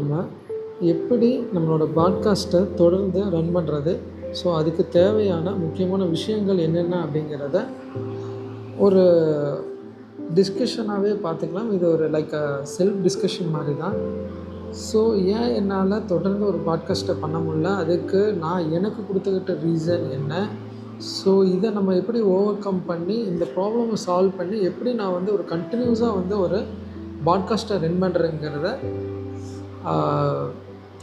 நம்ம எப்படி நம்மளோட பாட்காஸ்ட்டை தொடர்ந்து ரன் பண்ணுறது, ஸோ அதுக்கு தேவையான முக்கியமான விஷயங்கள் என்னென்ன அப்படிங்கிறத ஒரு டிஸ்கஷனாகவே பார்த்துக்கலாம். இது ஒரு செல்ஃப் டிஸ்கஷன் மாதிரி தான். ஸோ ஏன் என்னால் தொடர்ந்து ஒரு பாட்காஸ்ட்டை பண்ண முடியல, அதுக்கு நான் எனக்கு கொடுத்துக்கிட்ட ரீசன் என்ன, ஸோ இதை நம்ம எப்படி ஓவர் கம் பண்ணி இந்த ப்ராப்ளமை சால்வ் பண்ணி எப்படி நான் வந்து ஒரு கண்டினியூஸாக ஒரு பாட்காஸ்ட்டை ரன் பண்ணுறேங்கிறத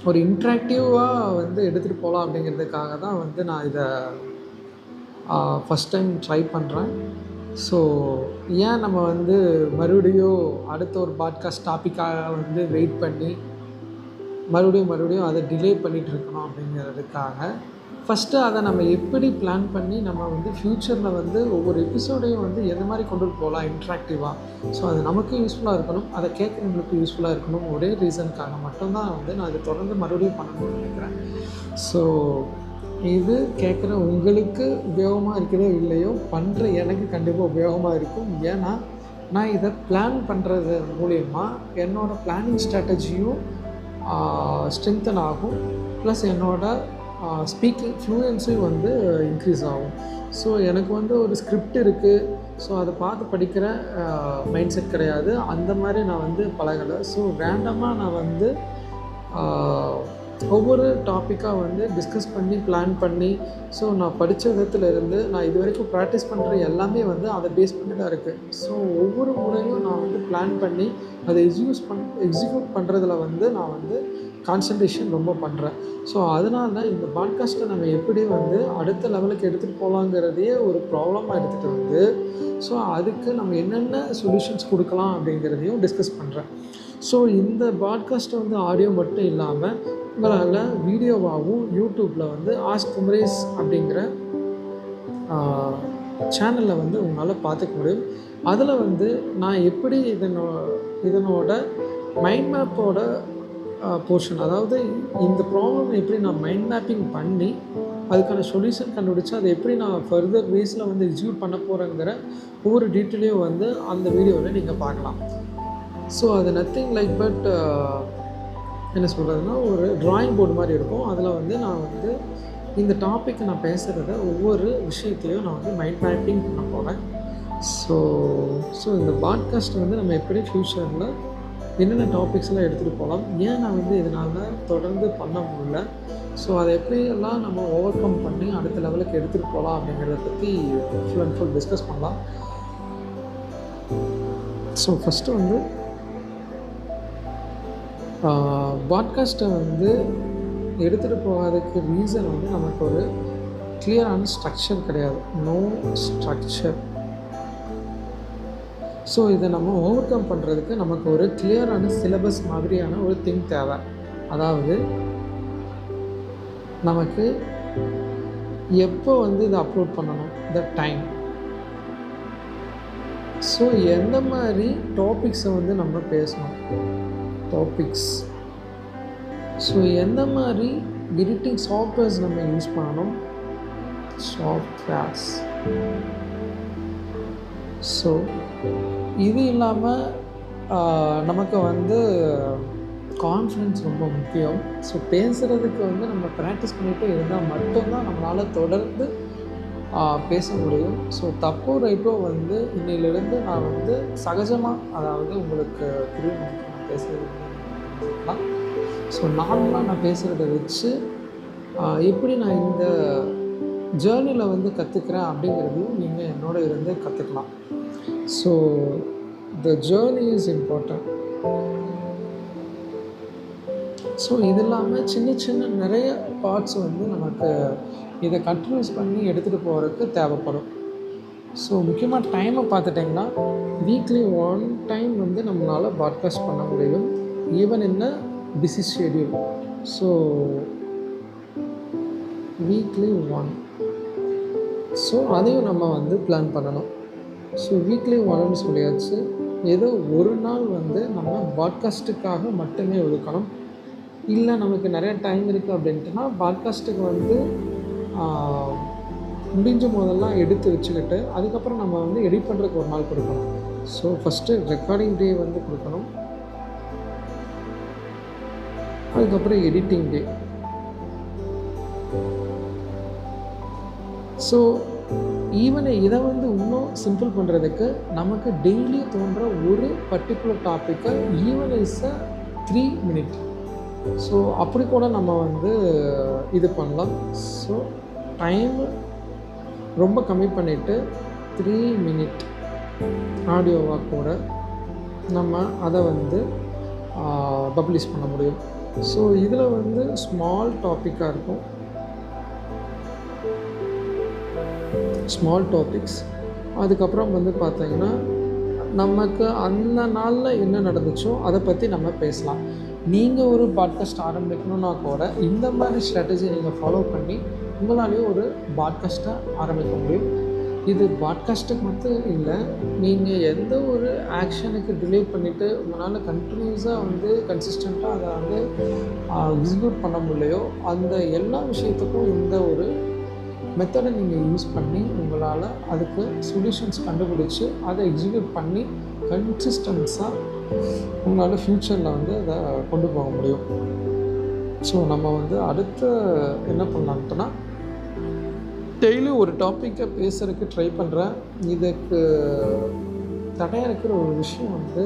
ஒரு இன்ட்ராக்டிவாக எடுத்துகிட்டு போகலாம் அப்படிங்கிறதுக்காக தான் நான் இதை ஃபஸ்ட் டைம் ட்ரை பண்ணுறேன். ஸோ ஏன் நம்ம மறுபடியும் அடுத்த ஒரு பாட்காஸ்ட் டாப்பிக்காக வெயிட் பண்ணி மறுபடியும் அதை டிலே பண்ணிகிட்ருக்கணும் அப்படிங்கிறதுக்காக ஃபஸ்ட்டு அதை நம்ம எப்படி பிளான் பண்ணி நம்ம ஃப்யூச்சரில் ஒவ்வொரு எபிசோடையும் எந்த மாதிரி கொண்டு போகலாம் இன்ட்ராக்டிவாக, ஸோ அது நமக்கும் யூஸ்ஃபுல்லாக இருக்கணும், அதை கேட்குறவங்களுக்கு யூஸ்ஃபுல்லாக இருக்கணும். ஒரே ரீசனுக்காக மட்டும்தான் நான் இதை தொடர்ந்து மறுபடியும் பண்ணணும்னு நினைக்கிறேன். ஸோ இது கேட்குற உங்களுக்கு உபயோகமாக இருக்கிறதோ இல்லையோ, பண்ணுற எனக்கு கண்டிப்பாக உபயோகமாக இருக்கும். ஏன்னா நான் இதை பிளான் பண்ணுறது மூலயமா என்னோடய பிளானிங் ஸ்ட்ராட்டஜியும் ஸ்ட்ரென்தன் ஆகும், ப்ளஸ் என்னோடய ஸ்பீக்கிங் ஃப்ளூயன்ஸும் இன்க்ரீஸ் ஆகும். ஸோ எனக்கு ஒரு ஸ்கிரிப்ட் இருக்குது, ஸோ அதை பார்த்து படிக்கிற மைண்ட் செட் கிடையாது. அந்த மாதிரி நான் பழகலை. ஸோ ரேண்டமாக நான் ஒவ்வொரு டாப்பிக்காக டிஸ்கஸ் பண்ணி பிளான் பண்ணி, ஸோ நான் படித்த விதத்துலேருந்து நான் இது வரைக்கும் ப்ராக்டிஸ் பண்ணுற எல்லாமே அதை பேஸ் பண்ணி தான் இருக்குது. ஸோ ஒவ்வொரு முறையும் நான் பிளான் பண்ணி அதை எக்ஸிக்யூட் பண்ணுறதுல நான் கான்சன்ட்ரேஷன் ரொம்ப பண்ணுறேன். ஸோ அதனால இந்த பாட்காஸ்ட்டை நம்ம எப்படி அடுத்த லெவலுக்கு எடுத்துகிட்டு போகலாங்கிறதையே ஒரு ப்ராப்ளமாக எடுத்துகிட்டு ஸோ அதுக்கு நம்ம என்னென்ன சொல்யூஷன்ஸ் கொடுக்கலாம் அப்படிங்கிறதையும் டிஸ்கஸ் பண்ணுறேன். ஸோ இந்த பாட்காஸ்ட்டை ஆடியோ மட்டும் இல்லாமல் உங்களால் வீடியோவாகவும் யூடியூப்பில் ஆஸ்க் குமரேஷ் அப்படிங்கிற சேனலில் உங்களால் பார்த்துக்க முடியும். அதில் நான் எப்படி இதனோட மைண்ட் மேப்போட போர்ஷன், அதாவது இந்த ப்ராப்ளம் எப்படி நான் மைண்ட் மேப்பிங் பண்ணி அதுக்கான சொல்யூஷன் கண்டுபிடிச்சி அதை எப்படி நான் ஃபர்தர் வேஸில் எக்ஸிக்யூட் பண்ண போகிறேங்கிற ஒவ்வொரு டீட்டெயிலையும் அந்த வீடியோவில் நீங்கள் பார்க்கலாம். ஸோ அது நத்திங் லைக் பட் என்ன சொல்கிறதுனா ஒரு ட்ராயிங் போர்டு மாதிரி இருக்கும். அதில் நான் இந்த டாப்பிக்கை நான் பேசுகிறத ஒவ்வொரு விஷயத்தையும் நான் மைண்ட் மேப்பிங் பண்ண போகிறேன். ஸோ இந்த பாட்காஸ்ட்டை நம்ம எப்படி ஃப்யூச்சரில் என்னென்ன டாபிக்ஸ்லாம் எடுத்துகிட்டு போகலாம், ஏன் நான் இதனால் தொடர்ந்து பண்ண முடியல, ஸோ அதை எப்படியெல்லாம் நம்ம ஓவர் கம் பண்ணி அடுத்த லெவலுக்கு எடுத்துகிட்டு போகலாம் அப்படிங்கிறத பற்றி ஃபுல் அண்ட் ஃபுல் டிஸ்கஸ் பண்ணலாம். ஸோ ஃபஸ்ட்டு பாட்காஸ்ட்டை எடுத்துகிட்டு போகாததுக்கு ரீசன் நமக்கு ஒரு கிளியரான ஸ்ட்ரக்சர் கிடையாது, நோ ஸ்ட்ரக்சர். ஸோ இதை நம்ம ஓவர் கம் பண்ணுறதுக்கு நமக்கு ஒரு கிளியரான சிலபஸ் மாதிரியான ஒரு திங் தேவை. அதாவது நமக்கு எப்போ இதை அப்லோட் பண்ணணும், த டைம், ஸோ எந்த மாதிரி டாபிக்ஸை நம்ம பேசணும், டாபிக்ஸ், ஸோ எந்த மாதிரி எடிட்டிங் சாஃப்ட்வேர்ஸ் நம்ம யூஸ் பண்ணணும், சாஃப்ட்வேர்ஸ். ஸோ இது இல்லாமல் நமக்கு கான்ஃபிடன்ஸ் ரொம்ப முக்கியம். ஸோ பேசுகிறதுக்கு நம்ம ப்ராக்டிஸ் பண்ணிகிட்டே இருந்தால் மட்டும்தான் நம்மளால் தொடர்ந்து பேச முடியும். ஸோ தப்போ ரைட்டோ இன்னையிலேருந்து நான் சகஜமாக, அதாவது உங்களுக்கு புரியும் நான் பேசுகிறதுலாம், ஸோ நார்மலாக நான் பேசுகிறத வச்சு எப்படி நான் இந்த ஜேர்னியில் கற்றுக்கிறேன் அப்படிங்கிறதையும் நீங்கள் என்னோட இருந்து கற்றுக்கலாம். So the journey is important. So இது இல்லாமல் சின்ன நிறைய பார்ட்ஸ் நமக்கு இதை கண்டினியூஸ் பண்ணி எடுத்துகிட்டு போகிறதுக்கு தேவைப்படும். ஸோ முக்கியமாக டைமை பார்த்துட்டிங்கன்னா வீக்லி 1 டைம் நம்மளால் பாட்காஸ்ட் பண்ண முடியும், even in a busy schedule. So weekly 1, so அதையும் நம்ம பிளான் பண்ணணும். ஸோ வீக்லி 1ன்னு சொல்லியாச்சு. ஏதோ ஒரு நாள் நம்ம பாட்காஸ்ட்டுக்காக மட்டுமே ஒதுக்கணும். இல்லை நமக்கு நிறைய டைம் இருக்குது அப்படின்ட்டுனா பாட்காஸ்ட்டுக்கு முடிஞ்ச போதெல்லாம் எடுத்து வச்சுக்கிட்டு அதுக்கப்புறம் நம்ம எடிட் பண்ணுறதுக்கு ஒரு நாள் கொடுக்கணும். ஸோ ஃபஸ்ட்டு ரெக்கார்டிங் டே கொடுக்கணும். அதுக்கப்புறம் எடிட்டிங் டே. ஸோ ஈவன் இதை வந்து இன்னும் சிம்பிள் பண்ணுறதுக்கு நமக்கு டெய்லி தோன்ற ஒரு பர்டிகுலர் டாப்பிக்கை even is a 3 minute. So அப்படி கூட நம்ம வந்து இது பண்ணலாம். ஸோ டைம் ரொம்ப கம்மி பண்ணிவிட்டு 3 minute ஆடியோவாக கூட நம்ம அதை வந்து பப்ளிஷ் பண்ண முடியும். ஸோ இதில் வந்து ஸ்மால் டாப்பிக்காக இருக்கும், ஸ்மால் டாபிக்ஸ். அதுக்கப்புறம் வந்து பார்த்திங்கன்னா நமக்கு அந்த நாளில் என்ன நடந்துச்சோ அதை பற்றி நம்ம பேசலாம். நீங்கள் ஒரு பாட்காஸ்ட் ஆரம்பிக்கணுன்னா கூட இந்த மாதிரி ஸ்ட்ராட்டஜி நீங்கள் ஃபாலோ பண்ணி உங்களாலேயும் ஒரு பாட்காஸ்ட்டை ஆரம்பிக்க முடியும். இது பாட்காஸ்ட்டுக்கு மட்டும் இல்லை, நீங்கள் எந்த ஒரு ஆக்ஷனுக்கு டிலே பண்ணிவிட்டு உங்களால் கண்டினியூஸாக வந்து கன்சிஸ்டண்ட்டாக அதை வந்து எக்ஸிக்யூட் பண்ண முடியலையோ அந்த எல்லா விஷயத்துக்கும் இந்த ஒரு மெத்தடை நீங்கள் யூஸ் பண்ணி உங்களால் அதுக்கு சொல்யூஷன்ஸ் கண்டுபிடிச்சி அதை எக்ஸிக்யூட் பண்ணி கன்சிஸ்டன்ஸாக உங்களால் ஃப்யூச்சரில் வந்து அதை கொண்டு போக முடியும். ஸோ நம்ம வந்து அடுத்து என்ன பண்ணலான்ட்டுனா, டெய்லி ஒரு டாப்பிக்கை பேசுகிறதுக்கு ட்ரை பண்ணுறேன். இதுக்கு தடையாக இருக்கிற ஒரு விஷயம் வந்து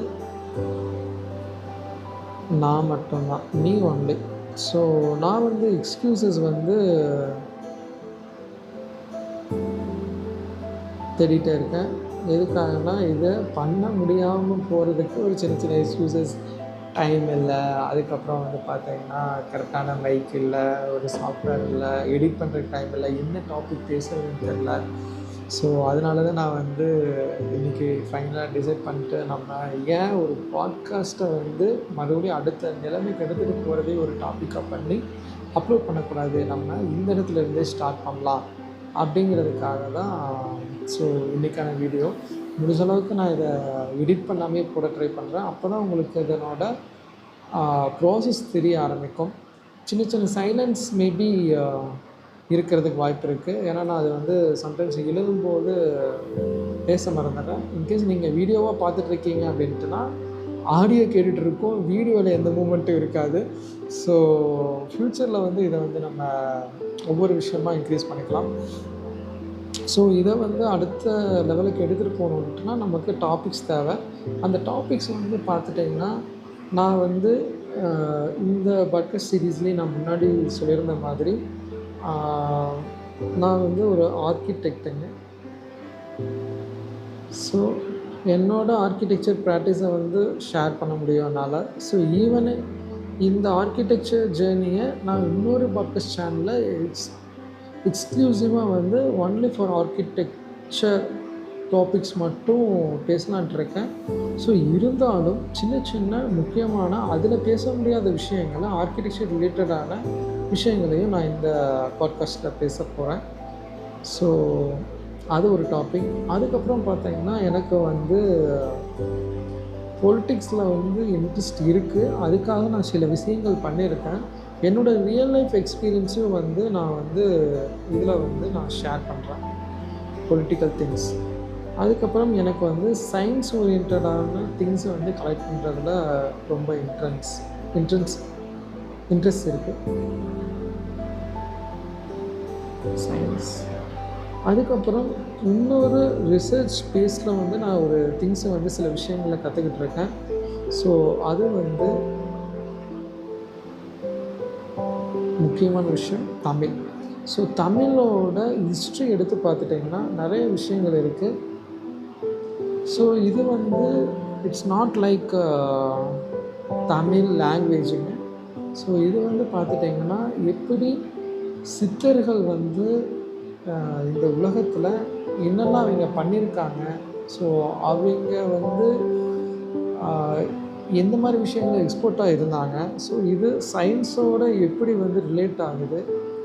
நான் மட்டும்தான், நீ ஒன்லி. ஸோ நான் வந்து எக்ஸ்கியூசஸ் வந்து தேடிகிட்டே இருக்கேன். எதுக்காகனா இதை பண்ண முடியாமல் போகிறதுக்கு ஒரு சின்ன சின்ன எக்ஸ்கியூசஸ், டைம் இல்லை, அதுக்கப்புறம் வந்து பார்த்திங்கன்னா கரெக்டான மைக் இல்லை, ஒரு சாஃப்ட்வேர் இல்லை, எடிட் பண்ணுறதுக்கு டைம் இல்லை, என்ன டாபிக் பேசுகிறதுன்னு தெரில. ஸோ அதனால தான் நான் வந்து இன்றைக்கி ஃபைனலாக டிசைட் பண்ணிட்டு நம்ம ஏன் ஒரு பாட்காஸ்ட்டை வந்து மறுபடியும் அடுத்த நிலைமைக்கு எடுத்துகிட்டு போகிறதே ஒரு டாப்பிக்காக பண்ணி அப்லோட் பண்ணக்கூடாது, நம்ம இந்த இடத்துல இருந்தே ஸ்டார்ட் பண்ணலாம் அப்படிங்கிறதுக்காக தான். ஸோ இன்றைக்கான வீடியோ முடிஞ்ச அளவுக்கு நான் இதை எடிட் பண்ணாமே போட ட்ரை பண்ணுறேன். அப்போ தான் உங்களுக்கு இதனோட ப்ராசஸ் தெரிய ஆரம்பிக்கும். சின்ன சின்ன சைலன்ஸ் மேபி இருக்கிறதுக்கு வாய்ப்பு இருக்குது. ஏன்னா நான் அது வந்து சம்டைம்ஸ் எழுதும்போது பேச மறந்துடுறேன். இன்கேஸ் நீங்கள் வீடியோவாக பார்த்துட்ருக்கீங்க அப்படின்ட்டுனா ஆடியோ கேட்டுகிட்டு இருக்கோம், வீடியோவில் எந்த மூமெண்ட்டும் இருக்காது. ஸோ ஃப்யூச்சரில் வந்து இதை வந்து நம்ம ஒவ்வொரு விஷயமாக இன்க்ரீஸ் பண்ணிக்கலாம். ஸோ இதை வந்து அடுத்த லெவலுக்கு எடுத்துகிட்டு போகணுன்ட்டுனா நமக்கு டாபிக்ஸ் தேவை. அந்த டாபிக்ஸ் வந்து பார்த்துட்டிங்கன்னா நான் வந்து இந்த பாட்காஸ்ட் சீரீஸ்லேயே நான் முன்னாடி சொல்லியிருந்த மாதிரி நான் வந்து ஒரு ஆர்கிடெக்ட்டுங்க. ஸோ என்னோடய ஆர்கிடெக்சர் ப்ராக்டிஸை வந்து ஷேர் பண்ண முடியும் என்னால். ஸோ ஈவன் இந்த ஆர்கிடெக்சர் ஜேர்னியை நான் இன்னொரு பாட்காஸ்ட் சேனலில் எக்ஸ்க்ளூசிவாக வந்து ஒன்லி ஃபார் ஆர்கிடெக்சர் டாபிக்ஸ் மட்டும் பேசலான்ட்டு இருக்கேன். ஸோ இருந்தாலும் சின்ன சின்ன முக்கியமான அதில் பேச முடியாத விஷயங்களை, ஆர்கிடெக்சர் ரிலேட்டடான விஷயங்களையும் நான் இந்த பாட்காஸ்ட்டில் பேச போகிறேன். ஸோ அது ஒரு டாபிக். அதுக்கப்புறம் பார்த்திங்கன்னா எனக்கு வந்து பொலிட்டிக்ஸில் வந்து இன்ட்ரெஸ்ட் இருக்குது. அதுக்காக நான் சில விஷயங்கள் பண்ணியிருக்கேன். என்னோடய ரியல் லைஃப் எக்ஸ்பீரியன்ஸையும் வந்து நான் வந்து இதில் வந்து நான் ஷேர் பண்ணுறேன், பொலிட்டிக்கல் திங்ஸ். அதுக்கப்புறம் எனக்கு வந்து சயின்ஸ் ஓரியன்டான திங்ஸை வந்து கலெக்ட் பண்ணுறதுல ரொம்ப இன்ட்ரெஸ்ட் இருக்குது, சயின்ஸ். அதுக்கப்புறம் இன்னொரு ரிசர்ச் ஸ்பேஸில் வந்து நான் ஒரு திங்ஸை வந்து சில விஷயங்களை கற்றுக்கிட்டு இருக்கேன். ஸோ அது வந்து முக்கியமான விஷயம் தமிழ். ஸோ தமிழோட ஹிஸ்ட்ரி எடுத்து பார்த்துட்டிங்கன்னா நிறைய விஷயங்கள் இருக்குது. ஸோ இது வந்து இட்ஸ் நாட் லைக் தமிழ் லாங்குவேஜுங்க. ஸோ இது வந்து பார்த்துட்டிங்கன்னா எப்படி சித்தர்கள் வந்து இந்த உலகத்தில் என்னெல்லாம் அவங்க பண்ணியிருக்காங்க, ஸோ அவங்க வந்து எந்த மாதிரி விஷயங்கள் எக்ஸ்போர்ட்டாக இருந்தாங்க, ஸோ இது சயின்ஸோடு எப்படி வந்து ரிலேட் ஆகுது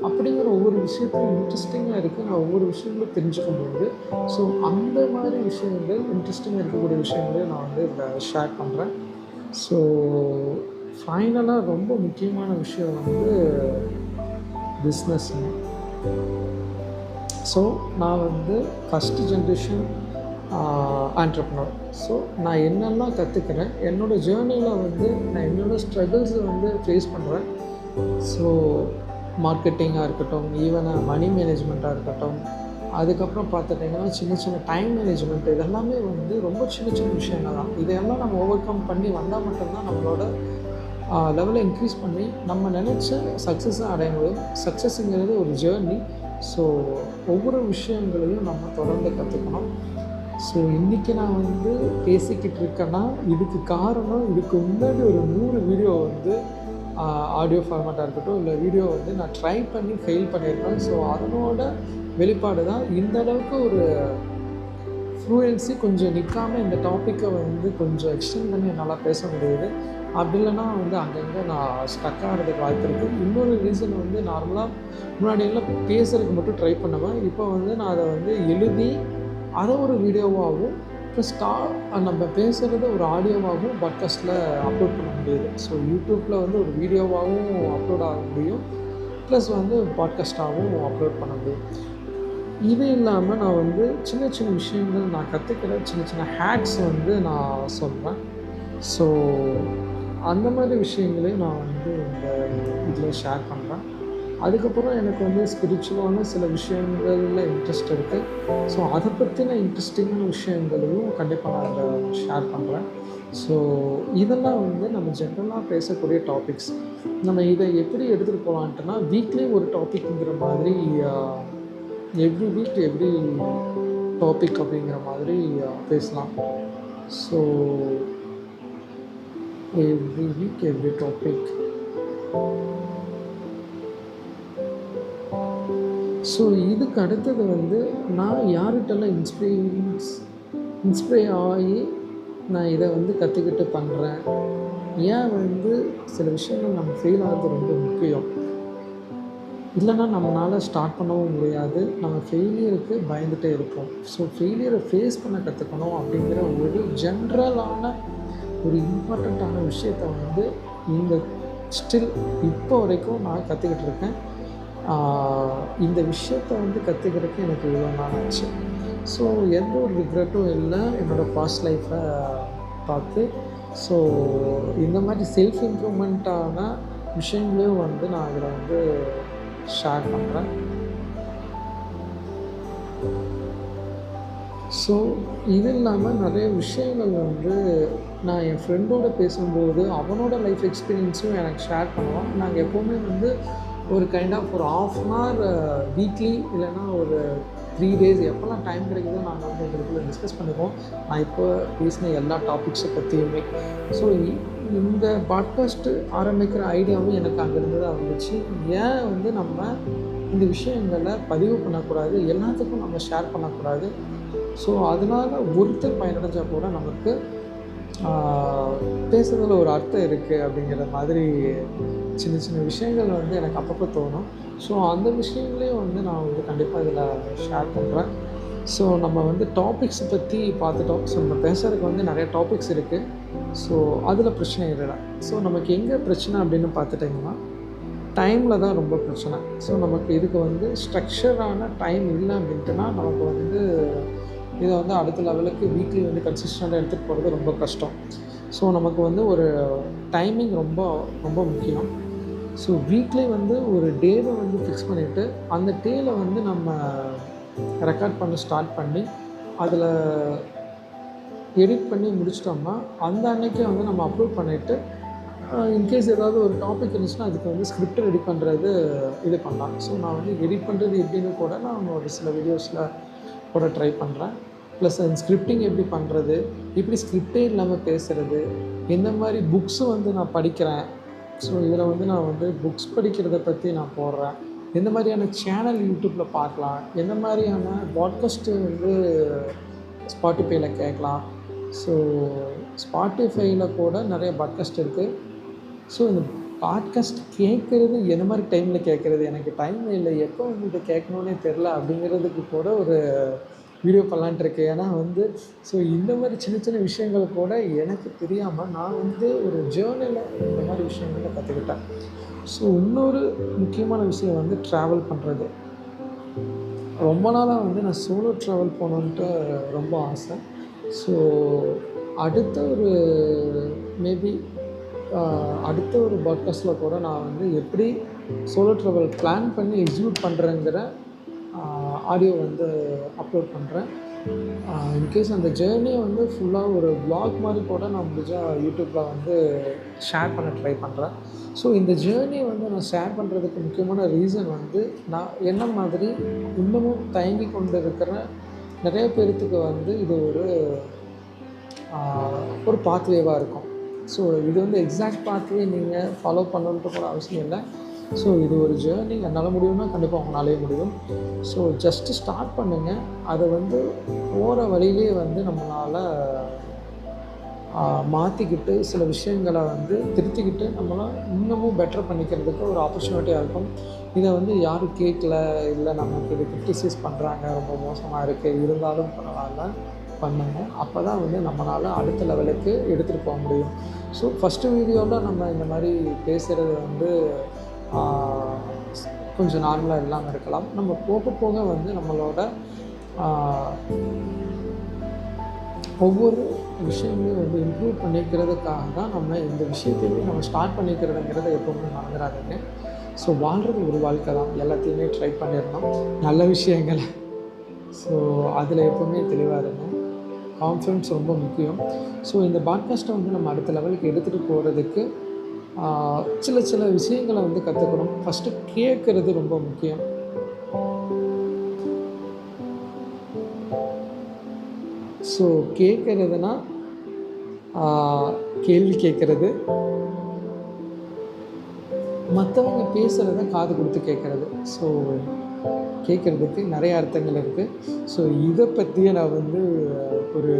அப்படிங்கிற ஒவ்வொரு விஷயத்தையும் இன்ட்ரெஸ்டிங்காக இருக்குது. நான் ஒவ்வொரு விஷயங்களும் தெரிஞ்சுக்கும்போது ஸோ அந்த மாதிரி விஷயங்கள் இன்ட்ரெஸ்டிங்காக இருக்கக்கூடிய விஷயங்களையும் நான் வந்து இதில் ஷேர் பண்ணுறேன். ஸோ ஃபைனலாக ரொம்ப முக்கியமான விஷயம் வந்து பிஸ்னஸ்ங்க. ஸோ நான் வந்து ஃபஸ்ட்டு ஜென்ரேஷன் ஆண்டர்ப்ரனர். ஸோ நான் என்னெல்லாம் கற்றுக்கிறேன், என்னோடய ஜேர்னியில் வந்து நான் என்னோடய ஸ்ட்ரகிள்ஸை வந்து ஃபேஸ் பண்ணுறேன். ஸோ மார்க்கெட்டிங்காக இருக்கட்டும், ஈவன் மணி மேனேஜ்மெண்ட்டாக இருக்கட்டும், அதுக்கப்புறம் பார்த்துட்டிங்கன்னா சின்ன சின்ன டைம் மேனேஜ்மெண்ட், இதெல்லாமே வந்து ரொம்ப சின்ன சின்ன விஷயங்கள் தான். இதையெல்லாம் நம்ம ஓவர் கம் பண்ணி வந்தால் மட்டும்தான் நம்மளோட லெவலை இன்க்ரீஸ் பண்ணி நம்ம நினச்ச சக்ஸஸை அடைய முடியும். சக்ஸஸுங்கிறது ஒரு ஜேர்னி. ஸோ ஒவ்வொரு விஷயங்களையும் நம்ம தொடர்ந்து கற்றுக்கணும். ஸோ இன்றைக்கி நான் வந்து பேசிக்கிட்டு இருக்கேன்னா இதுக்கு காரணம், இதுக்கு முன்னாடி ஒரு 100 வீடியோ வந்து ஆடியோ ஃபார்மேட்டாக இருக்கட்டும், இல்லை வீடியோ வந்து நான் ட்ரை பண்ணி ஃபெயில் பண்ணியிருக்கேன். ஸோ அதனோட வெளிப்பாடு தான் இந்த அளவுக்கு ஒரு ஃப்ளூயன்சி கொஞ்சம் நிற்காமல் இந்த டாப்பிக்கை வந்து கொஞ்சம் எக்ஸ்டெண்ட் பண்ணி என்னால் பேச முடியுது. அப்படி இல்லைனா வந்து அங்கங்கே நான் ஸ்டக் ஆகிறதுக்கு வாய்ப்பு இருக்குது. இன்னொரு ரீசன் வந்து நார்மலாக முன்னாடியெல்லாம் பேசுகிறதுக்கு மட்டும் ட்ரை பண்ணுவேன். இப்போ வந்து நான் அதை வந்து எழுதி அதை ஒரு வீடியோவாகவும் ப்ளஸ் நம்ம பேசுகிறத ஒரு ஆடியோவாகவும் பாட்காஸ்ட்டில் அப்லோட் பண்ண முடியுது. ஸோ யூடியூப்பில் வந்து ஒரு வீடியோவாகவும் அப்லோட் ஆக முடியும், ப்ளஸ் வந்து பாட்காஸ்ட்டாகவும் அப்லோட் பண்ண முடியும். இது இல்லாமல் நான் வந்து சின்ன சின்ன விஷயங்கள் நான் கற்றுக்கிற சின்ன சின்ன ஹேக்ஸ் வந்து நான் சொல்கிறேன். ஸோ அந்த மாதிரி விஷயங்களையும் நான் வந்து இந்த இதில் ஷேர் பண்ணுறேன். அதுக்கப்புறம் எனக்கு வந்து ஸ்பிரிச்சுவலான சில விஷயங்களில் இன்ட்ரெஸ்ட் இருக்குது. ஸோ அதை பற்றின இன்ட்ரெஸ்டிங்கான விஷயங்களையும் கண்டிப்பாக நான் இதை ஷேர் பண்ணுறேன். ஸோ இதெல்லாம் வந்து நம்ம ஜென்ரலாக பேசக்கூடிய டாபிக்ஸ். நம்ம இதை எப்படி எடுத்துகிட்டு போகலான்ட்டுனா வீக்லி ஒரு டாபிக்ங்கிற மாதிரி, எவ்ரி வீக் எவ்ரி டாபிக் அப்படிங்கிற மாதிரி பேசலாம். So every week every topic. So இதுக்கு அடுத்தது வந்து நான் யார்கிட்டலாம் இன்ஸ்பைர் ஆகி நான் இதை வந்து கற்றுக்கிட்டு பண்ணுறேன். ஏன் வந்து சில விஷயங்கள் நம்ம ஃபெயில் ஆகிறது ரொம்ப முக்கியம். இல்லைன்னா நம்மளால் ஸ்டார்ட் பண்ணவும் முடியாது. நம்ம ஃபெயிலியருக்கு பயந்துகிட்டே இருப்போம். ஸோ ஃபெயிலியரை ஃபேஸ் பண்ண கற்றுக்கணும் அப்படிங்கிற ஒரு ஜென்ரலான ஒரு இம்பார்ட்டண்ட்டான விஷயத்தை வந்து இந்த ஸ்டில் இப்போ வரைக்கும் நான் கற்றுக்கிட்டு இருக்கேன். இந்த விஷயத்தை வந்து கற்றுக்கிறதுக்கு எனக்கு இவ்வளோ நாள் ஆச்சு. ஸோ எந்த ஒரு ரிக்ரெட்டும் இல்லை என்னோடய பாஸ்ட் லைஃப்பை பார்த்து. ஸோ இந்த மாதிரி செல்ஃப் இம்ப்ரூவ்மெண்ட்டான விஷயங்களையும் வந்து நான் அதில் வந்து ஷேர் பண்ணுறேன். ஸோ இது இல்லாமல் நிறைய விஷயங்கள் வந்து நான் என் ஃப்ரெண்டோடு பேசும்போது அவனோட லைஃப் எக்ஸ்பீரியன்ஸும் எனக்கு ஷேர் பண்ணுவான். நாங்கள் எப்போவுமே வந்து ஒரு கைண்ட் ஆஃப் ஒரு ½ வீக்லி இல்லைன்னா ஒரு 3 days எப்போல்லாம் டைம் கிடைக்குதோ நாங்கள் வந்து எங்களுக்குள்ள டிஸ்கஸ் பண்ணுவோம். நான் இப்போ பேசின எல்லா டாபிக்ஸை பற்றியுமே. ஸோ இந்த பாட்காஸ்ட்டு ஆரம்பிக்கிற ஐடியாவும் எனக்கு அங்கேருந்து தான் வந்துச்சு. ஏன் வந்து நம்ம இந்த விஷயங்களை பதிவு பண்ணக்கூடாது, எல்லாத்துக்கும் நம்ம ஷேர் பண்ணக்கூடாது. ஸோ அதனால் ஒருத்தர் பயனடைஞ்சால் கூட நமக்கு பேசுறதுல ஒரு அர்த்தம் இருக்குது அப்படிங்கிற மாதிரி சின்ன சின்ன விஷயங்கள் வந்து எனக்கு அப்பப்போ தோணும். ஸோ அந்த விஷயங்களையும் வந்து நான் வந்து கண்டிப்பாக இதில் ஷேர் பண்ணுறேன். ஸோ நம்ம வந்து டாபிக்ஸ் பற்றி பார்த்துட்டோம். ஸோ நம்ம பேசுகிறதுக்கு வந்து நிறைய டாபிக்ஸ் இருக்குது. ஸோ அதில் பிரச்சனை இல்லை. ஸோ நமக்கு எங்கே பிரச்சனை அப்படின்னு பார்த்துட்டிங்கன்னா டைமில் தான் ரொம்ப பிரச்சனை. ஸோ நமக்கு இதுக்கு வந்து ஸ்ட்ரக்சரான டைம் இல்லை அப்படின்ட்டுனா நமக்கு வந்து இதை வந்து அடுத்த லெவலுக்கு வீக்லி வந்து கன்சிஸ்டண்ட்டாக எடுத்துகிட்டு போகிறது ரொம்ப கஷ்டம். ஸோ நமக்கு வந்து ஒரு டைமிங் ரொம்ப ரொம்ப முக்கியம். ஸோ வீக்லி வந்து ஒரு டேவை வந்து ஃபிக்ஸ் பண்ணிவிட்டு அந்த டேயில் வந்து நம்ம ரெக்கார்ட் பண்ண ஸ்டார்ட் பண்ணி அதில் எடிட் பண்ணி முடிச்சிட்டோம்னா அந்த அன்றைக்கே வந்து நம்ம அப்லோட் பண்ணிவிட்டு இன்கேஸ் ஏதாவது ஒரு டாபிக் இருந்துச்சுன்னா அதுக்கு வந்து ஸ்கிரிப்ட் ரெடி பண்ணுறது இது பண்ணலாம். ஸோ நான் வந்து எடிட் பண்ணுறது எப்படின்னு கூட நான் ஒரு சில வீடியோஸில் கூட ட்ரை பண்ணுறேன். ப்ளஸ் அந்த ஸ்கிரிப்டிங் எப்படி பண்ணுறது, எப்படி ஸ்கிரிப்டே இல்லாமல் பேசுகிறது, எந்த மாதிரி புக்ஸு வந்து நான் படிக்கிறேன். ஸோ இதில் வந்து நான் வந்து புக்ஸ் படிக்கிறத பற்றி நான் போடுறேன். எந்த மாதிரியான சேனல் யூடியூப்பில் பார்க்கலாம், எந்த மாதிரியான பாட்காஸ்ட்டு வந்து ஸ்பாட்டிஃபைல கேட்கலாம். ஸோ ஸ்பாட்டிஃபைல கூட நிறைய பாட்காஸ்ட் இருக்குது. ஸோ இந்த பாட்காஸ்ட் கேட்குறது எந்த மாதிரி டைமில் கேட்குறது, எனக்கு டைம் இல்லை, எப்போ வந்து இதை கேட்கணுன்னே தெரில அப்படிங்கிறதுக்கு கூட ஒரு வீடியோ பண்ணலான்ட்ருக்கு. ஏன்னா வந்து ஸோ இந்த மாதிரி சின்ன சின்ன விஷயங்கள் கூட எனக்கு தெரியாமல் நான் வந்து ஒரு ஜேர்னியில் இந்த மாதிரி விஷயங்களை கற்றுக்கிட்டேன். ஸோ இன்னொரு முக்கியமான விஷயம் வந்து ட்ராவல் பண்ணுறது. ரொம்ப நாளாக வந்து நான் சோலோ ட்ராவல் போகணுன்ட்டு ரொம்ப ஆசை. ஸோ அடுத்த ஒரு மேபி அடுத்த ஒரு பாட்காஸ்ட்டில் கூட நான் வந்து எப்படி சோலோ ட்ராவல் பிளான் பண்ணி எக்ஸிக்யூட் பண்ணுறேங்கிற ஆடியோ வந்து அப்லோட் பண்ணுறேன். இன்கேஸ் அந்த ஜேர்னியை வந்து ஃபுல்லாக ஒரு vlog மாதிரி கூட நான் முடிஞ்சால் யூடியூப்பில் வந்து ஷேர் பண்ண ட்ரை பண்ணுறேன். ஸோ இந்த ஜேர்னியை வந்து நான் ஷேர் பண்ணுறதுக்கு முக்கியமான ரீசன் வந்து நான் என்ன மாதிரி இன்னமும் தயங்கி கொண்டு இருக்கிற நிறைய பேர்த்துக்கு வந்து இது ஒரு பாத்வேவாக இருக்கும். ஸோ இது வந்து எக்ஸாக்ட் பாத்வே நீங்கள் ஃபாலோ பண்ணணுன்ட்டு கூட அவசியம் இல்லை. ஸோ இது ஒரு ஜேர்னி. என்னால் முடியும்னா கண்டிப்பாக உங்களாலேயே முடியும். ஸோ ஜஸ்ட்டு ஸ்டார்ட் பண்ணுங்கள். அதை வந்து போகிற வழியிலே வந்து நம்மளால் மாற்றிக்கிட்டு சில விஷயங்களை வந்து திருத்திக்கிட்டு நம்மளால் இன்னமும் பெட்டர் பண்ணிக்கிறதுக்கு ஒரு ஆப்பர்ச்சுனிட்டியாக இருக்கும். இதை வந்து யாரும் கேட்கல, இல்லை நமக்கு இது கிரிட்டிசைஸ் பண்ணுறாங்க, ரொம்ப மோசமாக இருக்குது, இருந்தாலும் பரவாயில்ல பண்ணுங்க. அப்போ தான் வந்து நம்மளால் அடுத்த லெவலுக்கு எடுத்துகிட்டு போக முடியும். ஸோ ஃபஸ்ட்டு வீடியோவில் நம்ம இந்த மாதிரி பேசுகிறது வந்து கொஞ்சம் நார்மலாக இல்லாமல் இருக்கலாம். நம்ம போக போக வந்து நம்மளோட ஒவ்வொரு விஷயங்களையும் வந்து இம்ப்ரூவ் பண்ணிக்கிறதுக்காக தான் நம்ம இந்த விஷயத்தையுமே நம்ம ஸ்டார்ட் பண்ணிக்கிறதுங்கிறத எப்போவுமே மறந்துடாதீங்க. ஸோ வாழ்கிறது ஒரு வாழ்க்கை தான். எல்லாத்தையுமே ட்ரை பண்ணிடணும், நல்ல விஷயங்களை. ஸோ அதில் எப்போவுமே தெளிவாக இருங்க. கான்ஃபிடன்ஸ் ரொம்ப முக்கியம். ஸோ இந்த பாட்காஸ்ட்டை வந்து நம்ம அடுத்த லெவலுக்கு எடுத்துகிட்டு போகிறதுக்கு சில விஷயங்களை வந்து கற்றுக்கணும். ஃபஸ்ட்டு கேட்குறது ரொம்ப முக்கியம். ஸோ கேட்குறதுனா கேள்வி கேட்குறது, மற்றவங்க பேசுகிறத காது கொடுத்து கேட்குறது. ஸோ கேட்குறதுக்கு நிறைய அர்த்தங்கள் இருக்குது. ஸோ இதை பற்றியே நான் வந்து ஒரு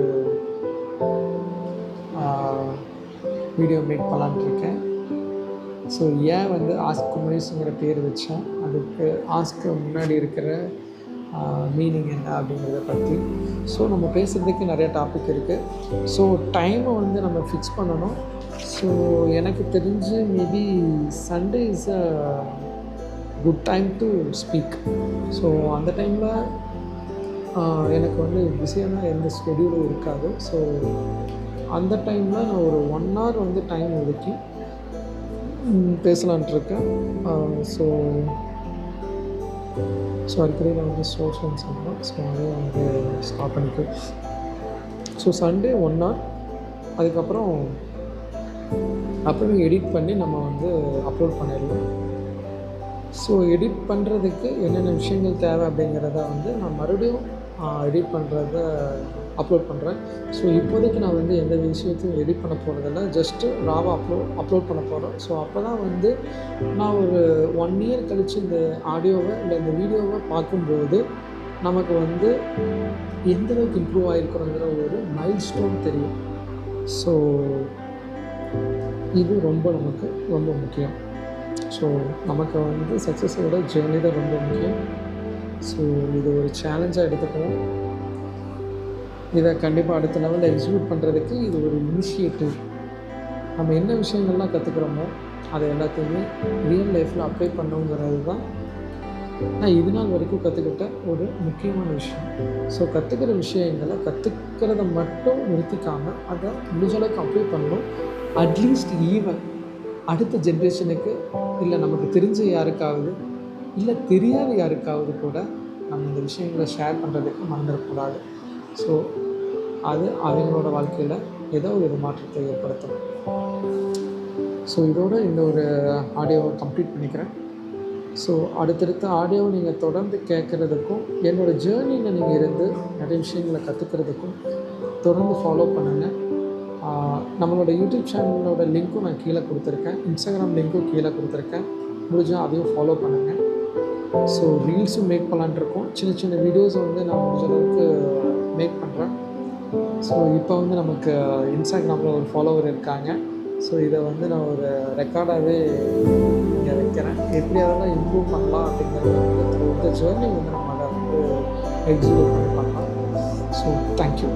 வீடியோ மேக் பண்ணலான்ட்ருக்கேன். ஸோ ஏன் வந்து ஆஸ்க் குமரேஷுங்கிற பேர் வச்சேன், அதுக்கு ஆஸ்க்கு முன்னாடி இருக்கிற மீனிங் என்ன அப்படிங்கிறத பற்றி. ஸோ நம்ம பேசுகிறதுக்கு நிறைய டாபிக் இருக்குது. ஸோ டைமை வந்து நம்ம ஃபிக்ஸ் பண்ணணும். ஸோ எனக்கு தெரிஞ்சு maybe Sunday is a good time to speak. So அந்த டைமில் எனக்கு வந்து பிஸியான எந்த ஸ்கெடியூலும் இருக்காது. ஸோ அந்த டைமில் நான் ஒரு 1 hour வந்து டைம் ஒதுக்கி பேசலான்ட்ருக்கேன். ஸோ அடிக்கடி நான் வந்து சோர்ஸ் சொல்கிறேன். ஸோ அதையும் வந்து ஸ்டாப் பண்ணிக்கிறேன். ஸோ சண்டே 1 hour, அதுக்கப்புறம் அப்புறம் எடிட் பண்ணி நம்ம வந்து அப்லோட் பண்ணிடலாம். ஸோ எடிட் பண்ணுறதுக்கு என்னென்ன விஷயங்கள் தேவை அப்படிங்கிறத வந்து நான் மறுபடியும் எடிட் பண்ணுறத அப்லோட் பண்ணுறேன். ஸோ இப்போதைக்கு நான் வந்து எந்த விஷயத்தையும் எடிட் பண்ண போகிறதில்ல, ஜஸ்ட்டு ராவாக அப்லோட் பண்ண போகிறேன். ஸோ அப்போ தான் வந்து நான் ஒரு 1 year கழித்து இந்த ஆடியோவை இல்லை இந்த வீடியோவை பார்க்கும்போது நமக்கு வந்து எந்தளவுக்கு இம்ப்ரூவ் ஆகிருக்கிறோங்கிற ஒரு மைல்ஸ்டோன் தெரியும். ஸோ இது நமக்கு ரொம்ப முக்கியம். ஸோ நமக்கு வந்து சக்ஸஸோட ஜேர்னி தான் ரொம்ப முக்கியம். ஸோ இது ஒரு சேலஞ்சாக எடுத்துக்கணும். இதை கண்டிப்பாக அடுத்த லெவலில் எக்ஸிக்யூட் பண்ணுறதுக்கு இது ஒரு இனிஷியேட்டிவ். நம்ம என்ன விஷயங்கள்லாம் கற்றுக்குறோமோ அதை எல்லாத்தையுமே ரியல் லைஃப்பில் அப்ளை பண்ணுங்கிறது தான் நான் இது நாள் வரைக்கும் கற்றுக்கிட்ட ஒரு முக்கியமான விஷயம். ஸோ கற்றுக்கிற விஷயங்களை கற்றுக்கிறத மட்டும் நிறுத்திக்காமல் அதை முடிஞ்சளவுக்கு அப்ளை பண்ணணும். அட்லீஸ்ட் ஈவன் அடுத்த ஜென்ரேஷனுக்கு, இல்லை நமக்கு தெரிஞ்ச யாருக்காவது, இல்லை தெரியாத யாருக்காவது கூட நம்ம இந்த விஷயங்களை ஷேர் பண்ணுறதுக்கு மறந்துடக்கூடாது. ஸோ அது அவங்களோட வாழ்க்கையில் ஏதோ ஒரு மாற்றத்தை ஏற்படுத்தணும். ஸோ இதோடு இந்த ஒரு ஆடியோவை கம்ப்ளீட் பண்ணிக்கிறேன். ஸோ அடுத்தடுத்த ஆடியோவை நீங்கள் தொடர்ந்து கேட்குறதுக்கும் என்னோடய ஜேர்னியில் நீங்கள் இருந்து நிறைய விஷயங்களை கற்றுக்கிறதுக்கும் தொடர்ந்து ஃபாலோ பண்ணுங்கள். நம்மளோட யூடியூப் சேனலோட லிங்க்கும் நான் கீழே கொடுத்துருக்கேன், இன்ஸ்டாகிராம் லிங்க்கும் கீழே கொடுத்துருக்கேன். முடிஞ்சால் அதையும் ஃபாலோ பண்ணுங்கள். ஸோ ரீல்ஸும் மேக் பண்ணலான்ட்ருக்கோம். சின்ன வீடியோஸை வந்து நான் முடிஞ்ச அளவுக்கு மேக் பண்ணுறேன். ஸோ இப்போ வந்து நமக்கு இன்ஸ்டாகிராமில் ஒரு ஃபாலோவர் இருக்காங்க. ஸோ இதை வந்து நான் ஒரு ரெக்கார்டாகவே இங்கே வைக்கிறேன். எப்படி அதெல்லாம் இம்ப்ரூவ் பண்ணலாம் அப்படிங்கிறது வந்து இந்த ஜேர்னி வந்து நம்ம அதை வந்து எக்ஸிக்யூட் பண்ணி பண்ணலாம். So thank you.